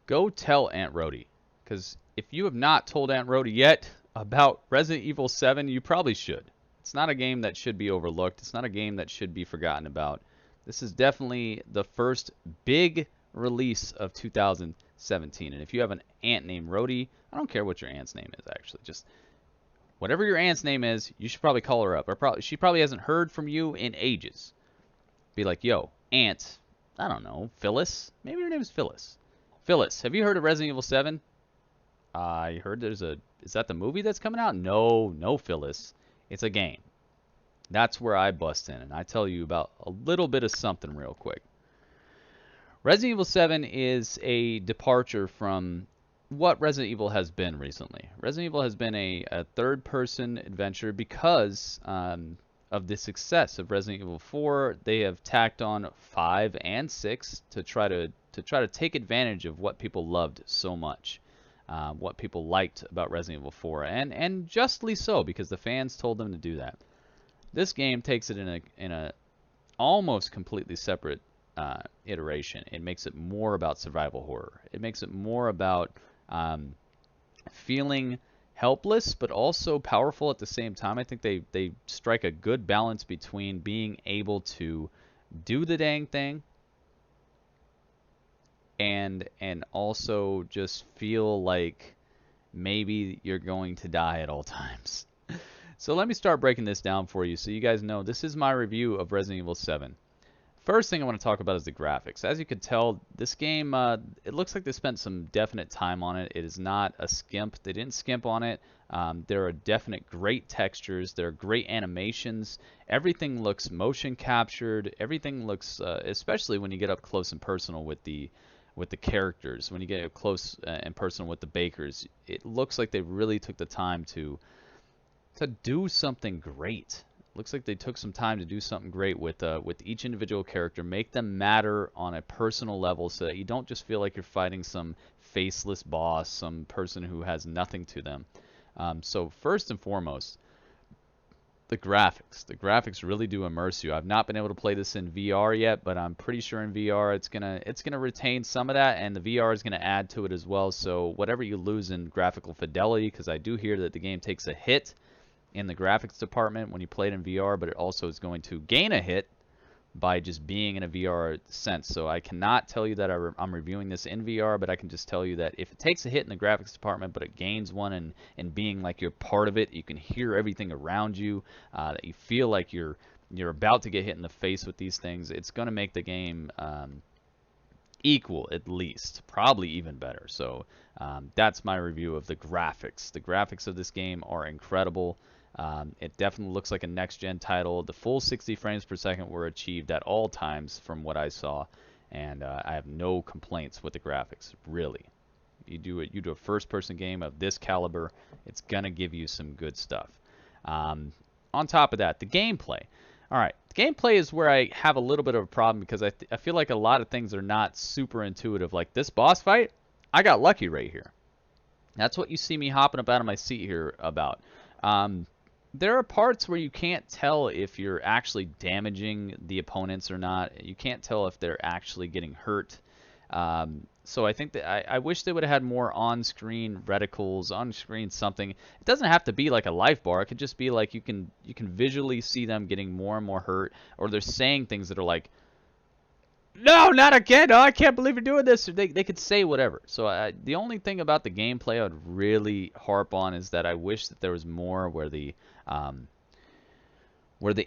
go tell Aunt Rhody, because if you have not told Aunt Rhody yet about Resident Evil 7, you probably should. It's not a game that should be overlooked. It's not a game that should be forgotten about. This is definitely the first big release of 2017. And if you have an aunt named Rhody, I don't care what your aunt's name is, actually. Just whatever your aunt's name is, you should probably call her up. Or she probably hasn't heard from you in ages. Be like, yo, Aunt, I don't know, Phyllis? Maybe her name is Phyllis. Phyllis, have you heard of Resident Evil 7? I heard there's a... Is that the movie that's coming out? No, Phyllis. It's a game. That's where I bust in, and I tell you about a little bit of something real quick. Resident Evil 7 is a departure from what Resident Evil has been recently. Resident Evil has been a third-person adventure because of the success of Resident Evil 4. They have tacked on 5 and 6 to try to take advantage of what people loved so much. What people liked about Resident Evil 4, and justly so, because the fans told them to do that. This game takes it in a almost completely separate iteration. It makes it more about survival horror. It makes it more about feeling helpless, but also powerful at the same time. I think they strike a good balance between being able to do the dang thing and also just feel like maybe you're going to die at all times. So let me start breaking this down for you so you guys know this is my review of Resident Evil 7. First thing I want to talk about is the graphics. As you can tell, this game, it looks like they spent some definite time on it. It is not a skimp. They didn't skimp on it. There are definite great textures. There are great animations. Everything looks motion captured. Everything looks, especially when you get up close and personal with the characters, when you get up close and personal with the bakers, it looks like they really took the time to do something great. Looks like they took some time to do something great with each individual character, make them matter on a personal level so that you don't just feel like you're fighting some faceless boss, some person who has nothing to them. So first and foremost, the graphics. The graphics really do immerse you. I've not been able to play this in VR yet, but I'm pretty sure in VR it's gonna retain some of that, and the VR is gonna add to it as well. So whatever you lose in graphical fidelity, because I do hear that the game takes a hit in the graphics department when you play it in VR, but it also is going to gain a hit by just being in a VR sense. So I cannot tell you that I'm reviewing this in VR, but I can just tell you that if it takes a hit in the graphics department, but it gains one in being like you're part of it, you can hear everything around you, that you feel like you're about to get hit in the face with these things, it's going to make the game equal, at least, probably even better. So that's my review of the graphics. The graphics of this game are incredible. It definitely looks like a next-gen title. The full 60 frames per second were achieved at all times from what I saw, and I have no complaints with the graphics, really. You do a first-person game of this caliber, it's going to give you some good stuff. On top of that, the gameplay. All right, the gameplay is where I have a little bit of a problem because I feel like a lot of things are not super intuitive. Like this boss fight, I got lucky right here. That's what you see me hopping up out of my seat here about. There are parts where you can't tell if you're actually damaging the opponents or not. You can't tell if they're actually getting hurt. So I think that I wish they would have had more on-screen reticles, on-screen something. It doesn't have to be like a life bar. It could just be like you can visually see them getting more and more hurt, or they're saying things that are like, "No, not again! Oh, I can't believe you're doing this." Or they could say whatever. So the only thing about the gameplay I would really harp on is that I wish that there was more where the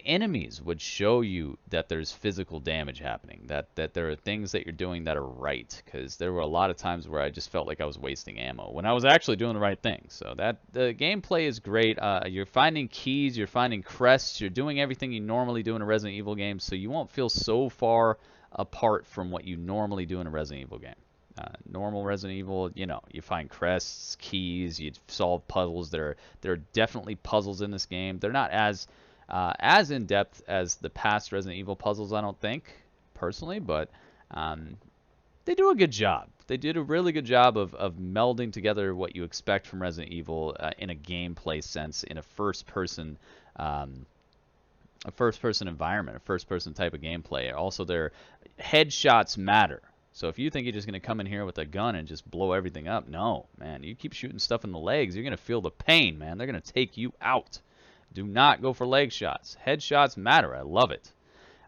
enemies would show you that there's physical damage happening, that there are things that you're doing that are right, because there were a lot of times where I just felt like I was wasting ammo when I was actually doing the right thing. So that the gameplay is great. You're finding keys, you're finding crests, you're doing everything you normally do in a Resident Evil game, so you won't feel so far apart from what you normally do in a Resident Evil game. Normal Resident Evil, you find crests, keys, you solve puzzles. There are definitely puzzles in this game. They're not as in depth as the past Resident Evil puzzles, I don't think, personally, but they do a good job. They did a really good job of melding together what you expect from Resident Evil in a gameplay sense, in a first-person environment, a first-person type of gameplay. Also, their headshots matter. So if you think you're just going to come in here with a gun and just blow everything up, no, man. You keep shooting stuff in the legs, you're going to feel the pain, man. They're going to take you out. Do not go for leg shots. Headshots matter. I love it.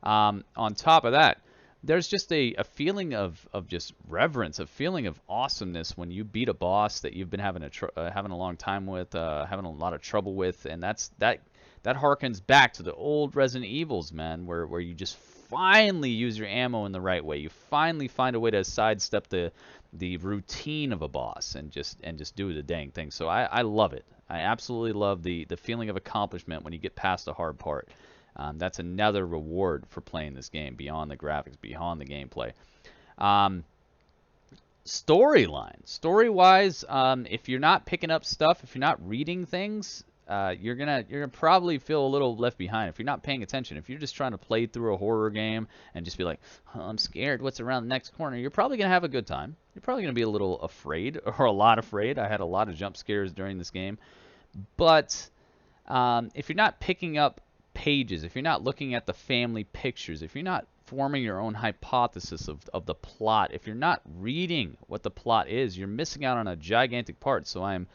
On top of that, there's just a feeling of just reverence, a feeling of awesomeness when you beat a boss that you've been having a long time with, having a lot of trouble with, and that harkens back to the old Resident Evils, man, where you just finally use your ammo in the right way. You finally find a way to sidestep the routine of a boss and just do the dang thing. So I love it. I absolutely love the feeling of accomplishment when you get past a hard part. That's another reward for playing this game, beyond the graphics, beyond the gameplay. Story-wise, if you're not picking up stuff, if you're not reading things, you're gonna probably feel a little left behind if you're not paying attention. If you're just trying to play through a horror game and just be like, oh, I'm scared, what's around the next corner, you're probably gonna have a good time. You're probably gonna be a little afraid, or a lot afraid. I had a lot of jump scares during this game. But if you're not picking up pages, if you're not looking at the family pictures, if you're not forming your own hypothesis of the plot, if you're not reading what the plot is, you're missing out on a gigantic part. So I'm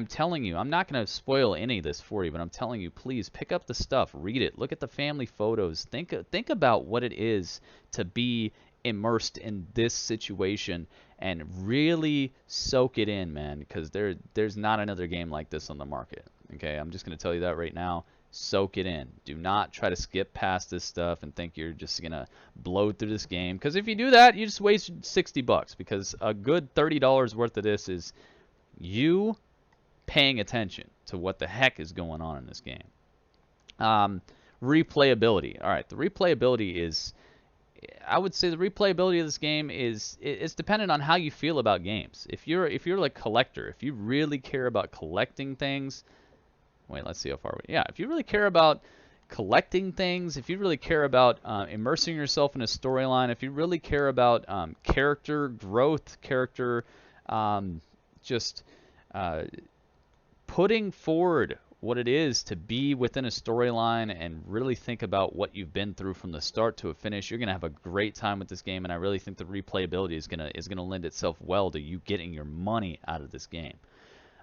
telling you, I'm not going to spoil any of this for you, but I'm telling you, please pick up the stuff, read it, look at the family photos, think about what it is to be immersed in this situation, and really soak it in, man, because there's not another game like this on the market. Okay, I'm just going to tell you that right now. Soak it in. Do not try to skip past this stuff and think you're just going to blow through this game, because if you do that, you just wasted $60, because a good $30 worth of this is you paying attention to what the heck is going on in this game. Replayability. All right, the replayability is, I would say the replayability of this game it's dependent on how you feel about games. If you're like a collector, if you really care about collecting things, wait, let's see how far we, yeah, if you really care about collecting things, if you really care about immersing yourself in a storyline, if you really care about character growth, character putting forward what it is to be within a storyline and really think about what you've been through from the start to a finish, you're going to have a great time with this game, and I really think the replayability is going to lend itself well to you getting your money out of this game.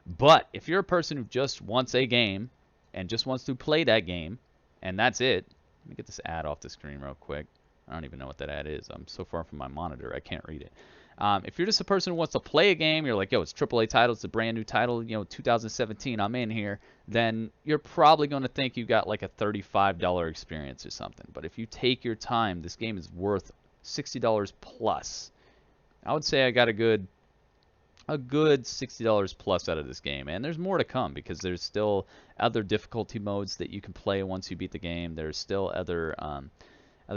But if you're a person who just wants a game and just wants to play that game and that's it, let me get this ad off the screen real quick. I don't even know what that ad is. I'm so far from my monitor I can't read it. If you're just a person who wants to play a game, you're like, yo, it's AAA title, it's a brand new title, 2017, I'm in here, then you're probably going to think you got like a $35 experience or something. But if you take your time, this game is worth $60 plus. I would say I got a good $60 plus out of this game, and there's more to come, because there's still other difficulty modes that you can play once you beat the game. There's still other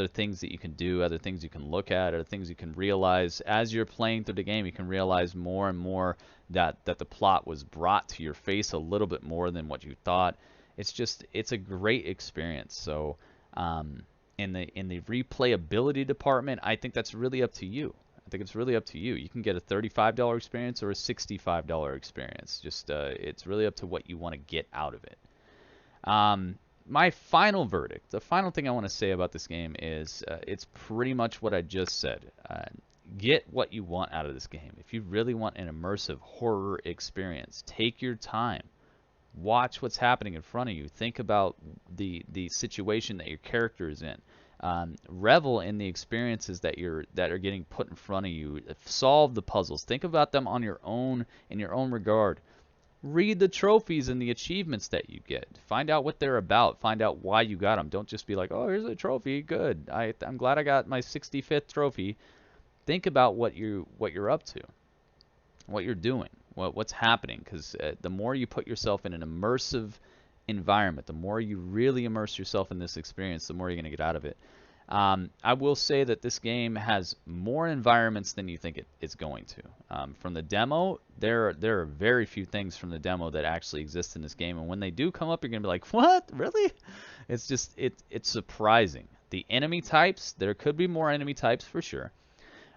things that you can do, other things you can look at, other things you can realize as you're playing through the game. You can realize more and more that the plot was brought to your face a little bit more than what you thought. It's a great experience. So in the replayability department, I think that's really up to you. I think it's really up to you. You can get a $35 experience or a $65 experience. Just it's really up to what you want to get out of it. My final verdict, the final thing I want to say about this game is it's pretty much what I just said. Get what you want out of this game. If you really want an immersive horror experience, take your time. Watch what's happening in front of you. Think about the situation that your character is in. Revel in the experiences that are getting put in front of you. Solve the puzzles. Think about them on your own, in your own regard. Read the trophies and the achievements that you get. Find out what they're about. Find out why you got them. Don't just be like, oh, here's a trophy. Good. I'm glad I got my 65th trophy. Think about what you're up to, what you're doing, what's happening. Because the more you put yourself in an immersive environment, the more you really immerse yourself in this experience, the more you're going to get out of it. I will say that this game has more environments than you think it's going to. From the demo, there are very few things from the demo that actually exist in this game, and when they do come up, you're going to be like, what? Really? It's just, it's surprising. The enemy types, there could be more enemy types for sure,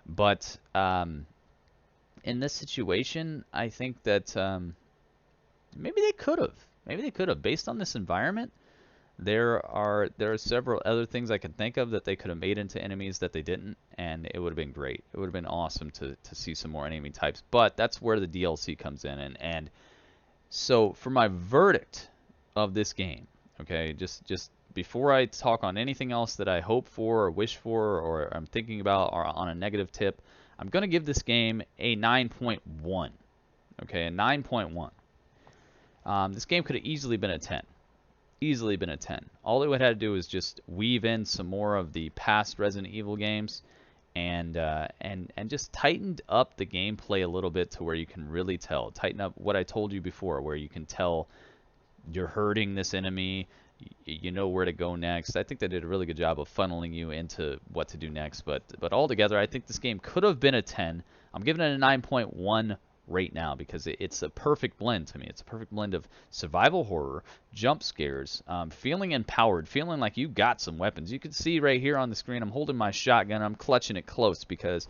but in this situation, I think that maybe they could have. Maybe they could have, based on this environment. There are several other things I could think of that they could have made into enemies that they didn't, and it would have been great. It would have been awesome to see some more enemy types. But that's where the DLC comes in, and so for my verdict of this game, okay, just before I talk on anything else that I hope for or wish for or I'm thinking about or on a negative tip, I'm going to give this game a 9.1. Okay, a 9.1. This game could have easily been a 10. Easily been a 10. All it would have to do is just weave in some more of the past Resident Evil games and just tightened up the gameplay a little bit to where you can really tell. Tighten up what I told you before, where you can tell you're hurting this enemy, you know where to go next. I think they did a really good job of funneling you into what to do next. But altogether, I think this game could have been a 10. I'm giving it a 9.1 right now because it's a perfect blend to me. It's a perfect blend of survival horror, jump scares, feeling empowered, feeling like you got some weapons. You can see right here on the screen, I'm holding my shotgun. I'm clutching it close because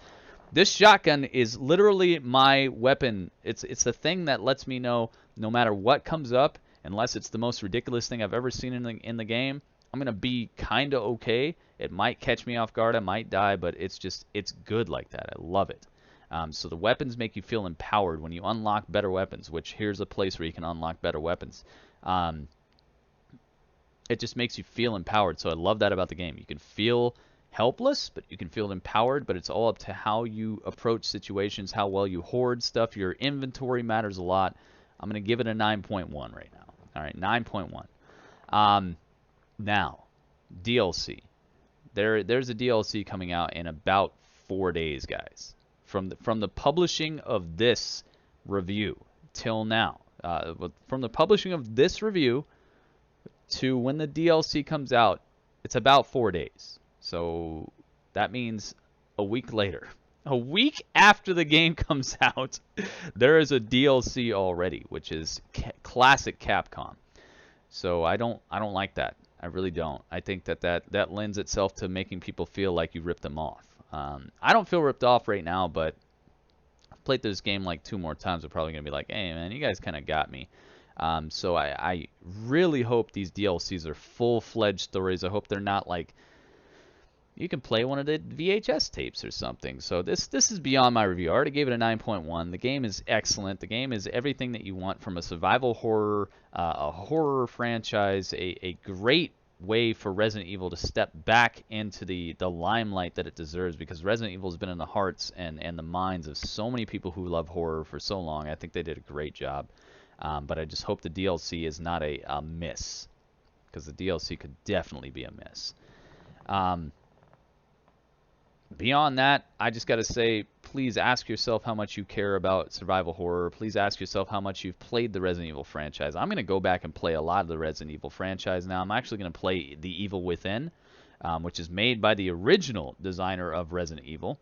this shotgun is literally my weapon. It's the thing that lets me know no matter what comes up, unless it's the most ridiculous thing I've ever seen in the game, I'm going to be kind of okay. It might catch me off guard. I might die, but it's good like that. I love it. So the weapons make you feel empowered when you unlock better weapons, which here's a place where you can unlock better weapons. It just makes you feel empowered. So I love that about the game. You can feel helpless, but you can feel empowered, but it's all up to how you approach situations, how well you hoard stuff. Your inventory matters a lot. I'm going to give it a 9.1 right now. All right, 9.1. Now, DLC. There's a DLC coming out in about 4 days, guys. From the publishing of this review till now. From the publishing of this review to when the DLC comes out, it's about 4 days. So that means a week later. A week after the game comes out, there is a DLC already, which is classic Capcom. So I don't like that. I really don't. I think that lends itself to making people feel like you ripped them off. I don't feel ripped off right now, but I've played this game like 2 more times. I'm probably gonna be like, hey man, you guys kind of got me. So I really hope these DLCs are full-fledged stories. I hope they're not like you can play one of the VHS tapes or something. So this is beyond my review. I already gave it a 9.1. The game is excellent. The game is everything that you want from a survival horror, a horror franchise, a great way for Resident Evil to step back into the limelight that it deserves, because Resident Evil has been in the hearts and the minds of so many people who love horror for so long. I think they did a great job. But I just hope the DLC is not a miss, because the DLC could definitely be a miss. Beyond that, I just got to say, please ask yourself how much you care about survival horror. Please ask yourself how much you've played the Resident Evil franchise. I'm going to go back and play a lot of the Resident Evil franchise now. I'm actually going to play The Evil Within, which is made by the original designer of Resident Evil.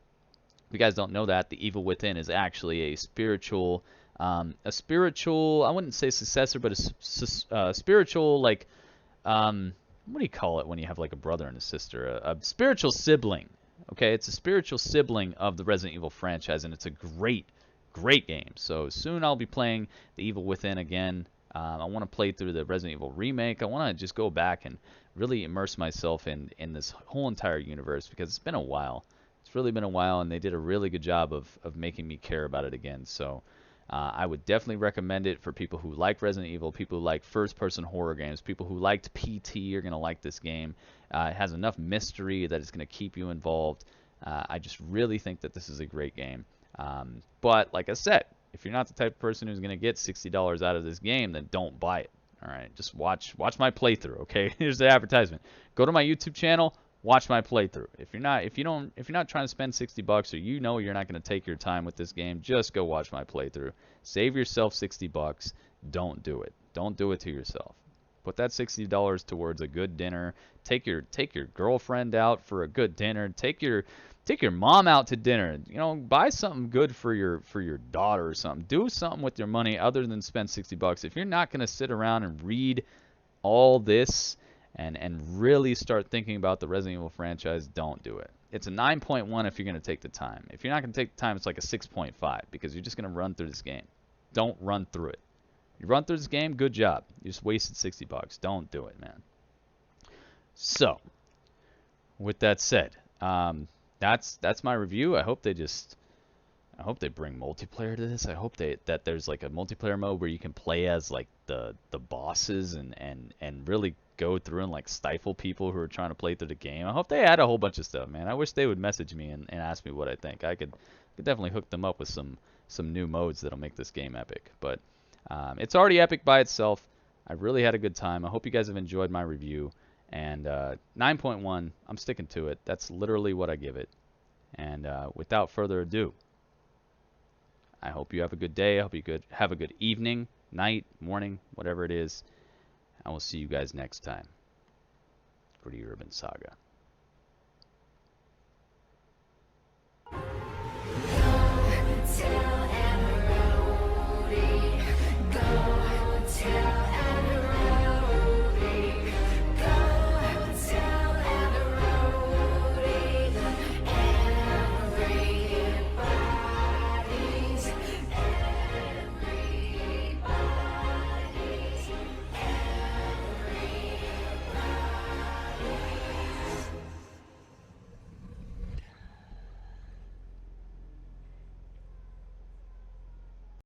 If you guys don't know that, The Evil Within is actually a spiritual, I wouldn't say successor, but a spiritual, like, what do you call it when you have like a brother and a sister? A spiritual sibling. Okay, it's a spiritual sibling of the Resident Evil franchise, and it's a great, great game. So soon I'll be playing The Evil Within again. I want to play through the Resident Evil remake. I want to just go back and really immerse myself in this whole entire universe, because it's been a while. It's really been a while, and they did a really good job of making me care about it again. So I would definitely recommend it for people who like Resident Evil, people who like first-person horror games, people who liked PT are going to like this game. It has enough mystery that it's going to keep you involved. I just really think that this is a great game. But like I said, if you're not the type of person who's going to get $60 out of this game, then don't buy it. All right, just watch my playthrough. Okay, here's the advertisement. Go to my YouTube channel. Watch my playthrough. If you're not trying to spend $60, or you know you're not going to take your time with this game, just go watch my playthrough. Save yourself $60. Don't do it. Don't do it to yourself. Put that $60 towards a good dinner. Take your girlfriend out for a good dinner. Take your mom out to dinner. You know, buy something good for your daughter or something. Do something with your money other than spend $60. If you're not going to sit around and read all this and really start thinking about the Resident Evil franchise, don't do it. It's a 9.1 if you're going to take the time. If you're not going to take the time, it's like a 6.5, because you're just going to run through this game. Don't run through it. You run through this game, good job. You just wasted $60. Don't do it, man. So, with that said, that's my review. I hope they bring multiplayer to this. I hope that there's like a multiplayer mode where you can play as like the bosses and really go through and like stifle people who are trying to play through the game. I hope they add a whole bunch of stuff, man. I wish they would message me and ask me what I think. I could definitely hook them up with some new modes that'll make this game epic. But it's already epic by itself. I really had a good time. I hope you guys have enjoyed my review. And 9.1, I'm sticking to it. That's literally what I give it. And without further ado, I hope you have a good day. I hope you have a good evening, night, morning, whatever it is. I will see you guys next time for the Urban Saga.